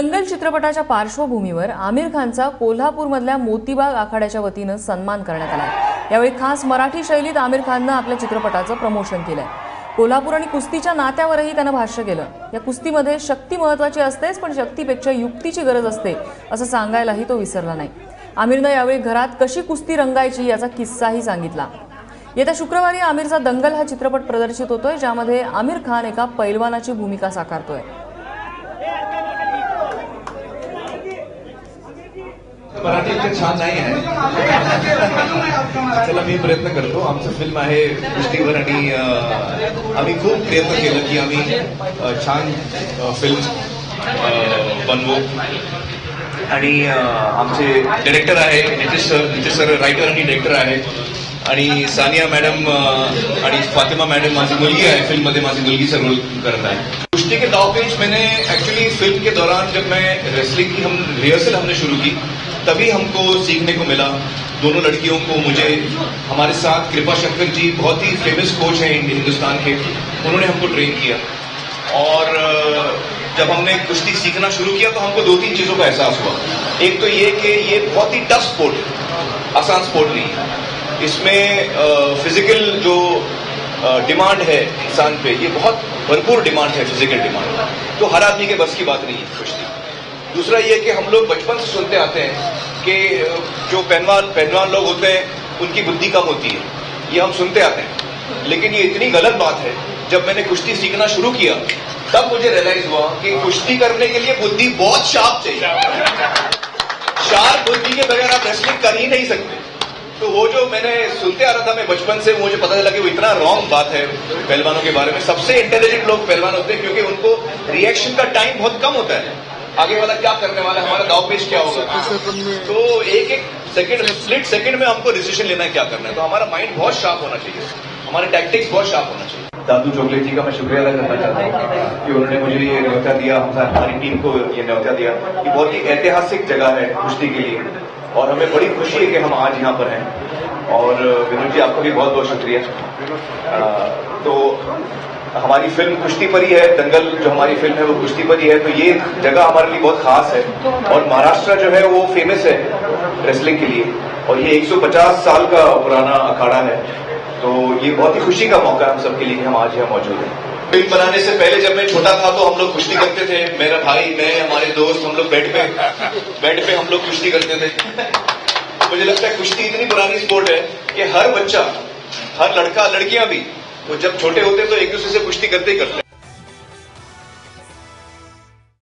दंगल चित्रपटाच्या पार्श्वभूमीवर आमिर खानचा कोल्हापूरमधल्या मोतीबाग आखाड्याच्या वतीनं सन्मान करण्यात आला। यावेळी खास मराठी शैलीत आमिर खाननं आपल्या चित्रपटाचं प्रमोशन केलंय। कोल्हापूर आणि कुस्तीच्या नात्यावरही त्यानं भाष्य केलं। या कुस्तीमध्ये शक्ती महत्त्वाची असतेच, पण शक्तीपेक्षा युक्तीची गरज असते असं सांगायलाही तो विसरला नाही। आमिरनं यावेळी घरात कशी कुस्ती रंगायची याचा किस्साही सांगितला। येत्या शुक्रवारी आमिरचा दंगल हा चित्रपट प्रदर्शित होतोय, ज्यामध्ये आमिर खान एका पैलवानाची भूमिका साकारतोय। मराठी इतकं छान नाही आहे। चला मी प्रयत्न करतो। आमचं फिल्म आहे कुस्तीवर आणि आम्ही खूप प्रयत्न केलं की आम्ही छान फिल्म बनवू। आणि आमचे डायरेक्टर आहे नितेश सर रायटर आणि डायरेक्टर आहे, आणि सानिया मैडम आणि फातिमा मैडम माझी मुलगी आहे, फिल्म मध्ये माझी मुलगीचा रोल करत आहे। कुश्ती के दावपेच मैंने एक्चुअली फिल्म के दौरान जब मैं रेसलिंग की रिहर्सल हमने शुरू की तभी हमको सीखने को मिला। दोनों लड़कियों को मुझे हमारे साथ कृपा शंकर जी बहुत ही फेमस कोच हैं हिंदुस्तान के, उन्होंने हमको ट्रेन किया। और जब हमने कुश्ती सीखना शुरू किया तो हमको 2-3 चीजों का एहसास हुआ। एक तो ये कि ये बहुत ही टफ स्पोर्ट है, आसान स्पोर्ट नहीं है। इसमें फिजिकल जो डिमांड है इंसान पे, ये बहुत भरपूर डिमांड है, फिजिकल डिमांड, तो हर आदमी के बस की बात नहीं है कुश्ती। दूसरा ये कि हम लोग बचपन से सुनते आते हैं कि जो पहलवान लोग होते हैं उनकी बुद्धि कम होती है, ये हम सुनते आते हैं, लेकिन ये इतनी गलत बात है। जब मैंने कुश्ती सीखना शुरू किया तब मुझे रियलाइज हुआ कि कुश्ती करने के लिए बुद्धि बहुत शार्प चाहिए। शार्प बुद्धि के बगैर आप रेसलिंग कर ही नहीं सकते। तो वो जो मैंने सुनते आ रहा था मैं बचपन से, मुझे पता चला कि वो इतना रॉन्ग बात है पहलवानों के बारे में। सबसे इंटेलिजेंट लोग पहलवान होते हैं क्योंकि उनको रिएक्शन का टाइम बहुत कम होता है। आगे वाला क्या करने वाला है, हमारा दावपेच क्या होगा, तो एक सेकंड, स्प्लिट सेकंड में हमको डिसीजन लेना है क्या करना है। तो हमारा माइंड बहुत शार्प होना चाहिए, हमारे टैक्टिक्स बहुत शार्प होना चाहिए। दादू चोगले जी का मैं शुक्रिया अदा करना चाहता हूँ कि उन्होंने मुझे ये न्योता दिया, हमारी टीम को ये न्योता दिया। ये बहुत ही ऐतिहासिक जगह है कुश्ती के लिए और हमें बड़ी खुशी है कि हम आज यहाँ पर हैं। और विनोद जी आपको भी बहुत बहुत शुक्रिया। तो हमारी फिल्म कुश्ती पर ही है, दंगल जो हमारी फिल्म है वो कुश्ती पर ही है, तो ये जगह हमारे लिए बहुत खास है। और महाराष्ट्र जो है वो फेमस है रेसलिंग के लिए, और ये 150 साल का पुराना अखाड़ा है, तो ये बहुत ही खुशी का मौका है हम सबके लिए कि हम आज यहाँ मौजूद हैं। फिल्म बनाने से पहले जब मैं छोटा था तो हम लोग कुश्ती करते थे, मेरा भाई, मैं, हमारे दोस्त, हम लोग बेड पे हम लोग कुश्ती करते थे। मुझे लगता है कुश्ती इतनी पुरानी स्पोर्ट है कि हर बच्चा, हर लड़का, लड़कियां भी, वो जब छोटे होते तो एक दूसरे से कुश्ती करते ही करते।